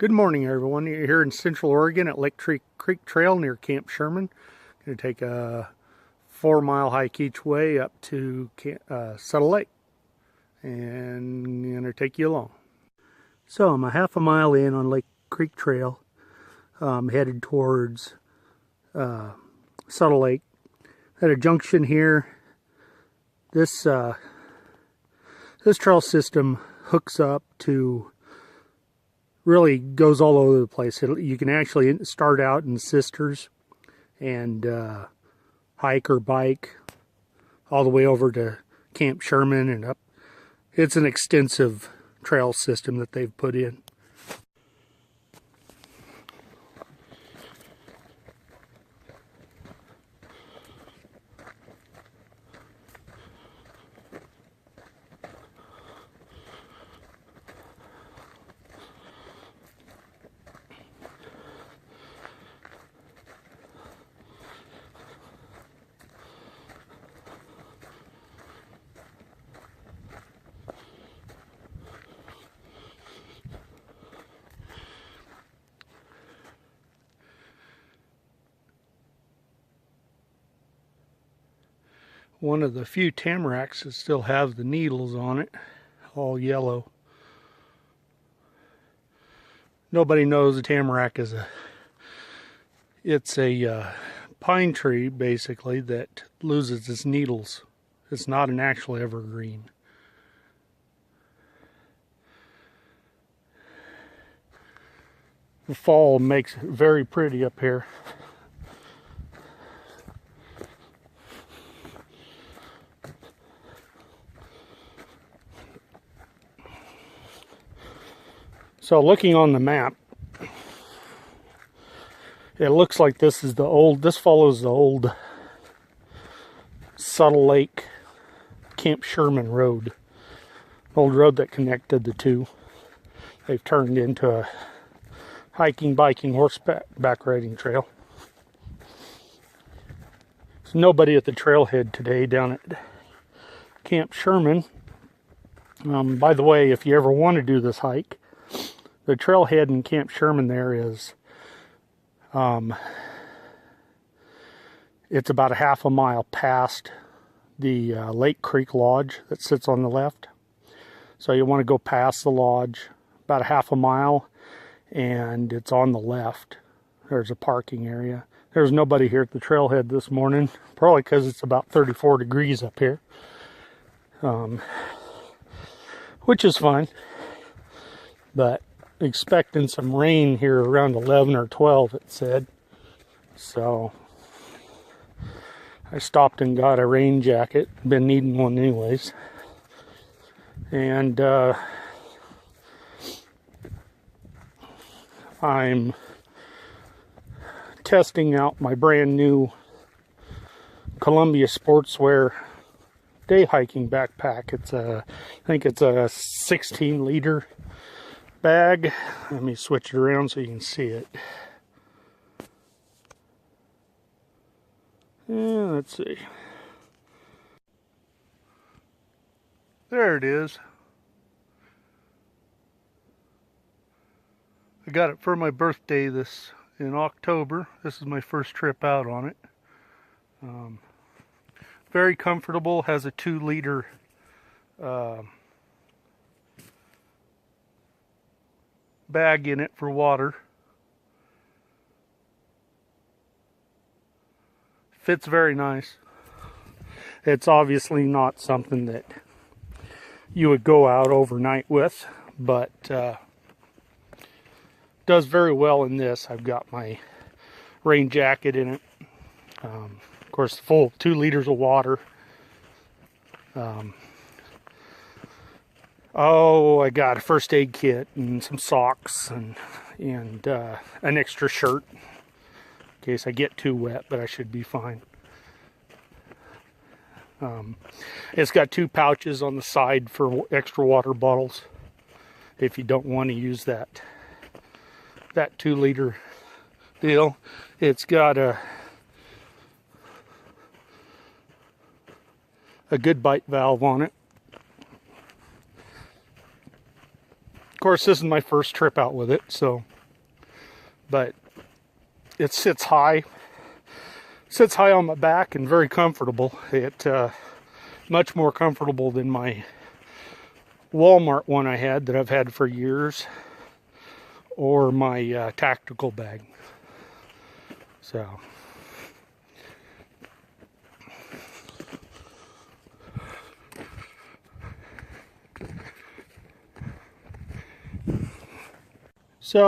Good morning, everyone. You're here in Central Oregon at Lake Creek Trail near Camp Sherman. Going to take a 4-mile hike each way up to Suttle Lake, and I'm going to take you along. So I'm a half a mile in on Lake Creek Trail, headed towards Suttle Lake. At a junction here, this trail system hooks up to, really goes all over the place. You can actually start out in Sisters and hike or bike all the way over to Camp Sherman and up. It's an extensive trail system that they've put in. One of the few tamaracks that still have the needles on it, all yellow. Nobody knows a tamarack is it's a pine tree, basically, that loses its needles. It's not an actual evergreen. The fall makes it very pretty up here. So looking on the map, it looks like this follows the old Suttle Lake Camp Sherman road. Old road that connected the two. They've turned into a hiking, biking, horseback riding trail. There's nobody at the trailhead today down at Camp Sherman. By the way, if you ever want to do this hike, the trailhead in Camp Sherman there is, it's about a half a mile past the Lake Creek Lodge that sits on the left. So you want to go past the lodge about a half a mile, and it's on the left. There's a parking area. There's nobody here at the trailhead this morning, probably because it's about 34 degrees up here, which is fine, but expecting some rain here around 11 or 12, it said. So I stopped and got a rain jacket. Been needing one anyways. And I'm testing out my brand new Columbia Sportswear day hiking backpack. I think it's a 16-liter bag. Let me switch it around so you can see it. Yeah, let's see. There it is. I got it for my birthday in October. This is my first trip out on it. Very comfortable. Has a 2-liter bag in it for water. Fits very nice. It's obviously not something that you would go out overnight with, but does very well in this. I've got my rain jacket in it. Of course, full 2 liters of water. I got a first aid kit and some socks and an extra shirt in case I get too wet, but I should be fine. It's got 2 pouches on the side for extra water bottles if you don't want to use that 2-liter deal. It's got a good bite valve on it. Of course, this is my first trip out with it, so but it sits high. Sits high on my back and very comfortable. It much more comfortable than my Walmart one I had that I've had for years, or my tactical bag. So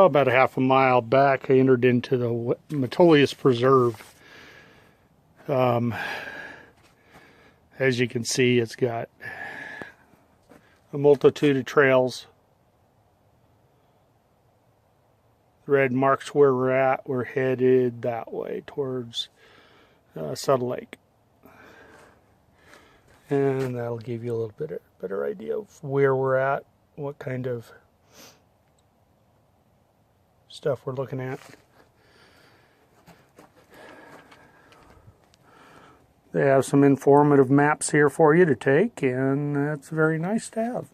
about a half a mile back, I entered into the Metolius Preserve. As you can see, it's got a multitude of trails. The red marks where we're at. We're headed that way towards Suttle Lake. And that'll give you a little bit better idea of where we're at, what kind of stuff we're looking at. They have some informative maps here for you to take, and that's very nice to have.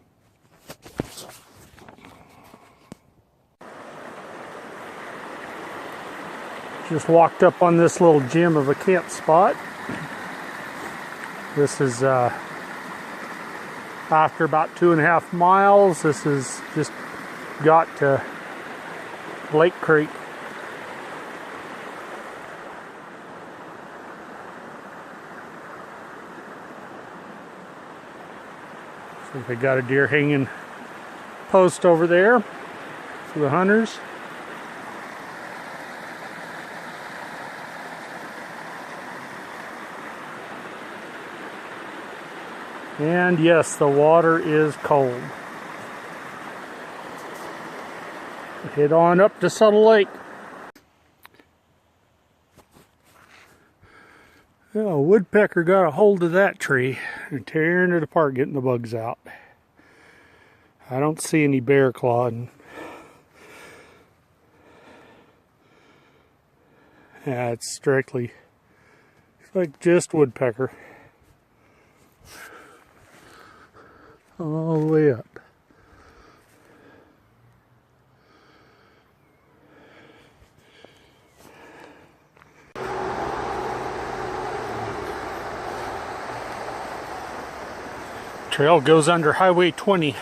Just walked up on this little gem of a camp spot. This is after about 2.5 miles. This is just got to Lake Creek. So they got a deer hanging post over there for the hunters. And yes, the water is cold. Head on up to Suttle Lake. Oh, a woodpecker got a hold of that tree and tearing it apart, getting the bugs out. I don't see any bear clawing. Yeah, it's strictly, it's like just woodpecker. All the way up. Trail goes under Highway 20.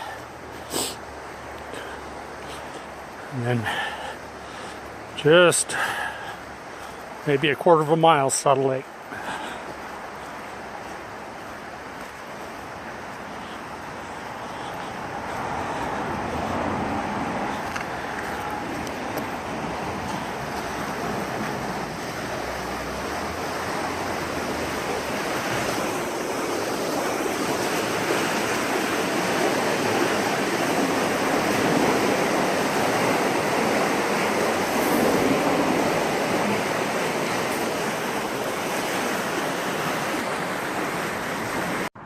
And then just maybe a quarter of a mile, Suttle Lake.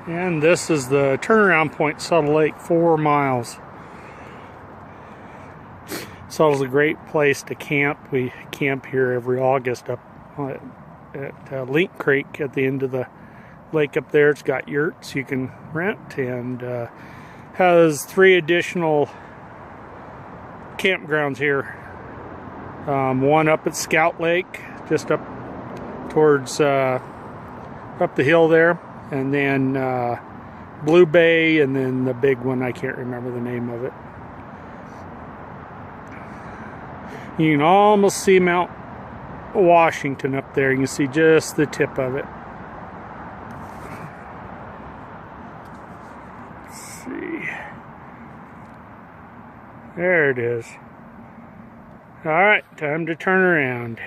And this is the turnaround point, Suttle Lake, 4 miles. Suttle's a great place to camp. We camp here every August up at Link Creek at the end of the lake up there. It's got yurts you can rent, and has 3 additional campgrounds here. One up at Scout Lake, just up towards up the hill there. And then Blue Bay, and then the big one, I can't remember the name of it. You can almost see Mount Washington up there. You can see just the tip of it. Let's see. There it is. All right, time to turn around.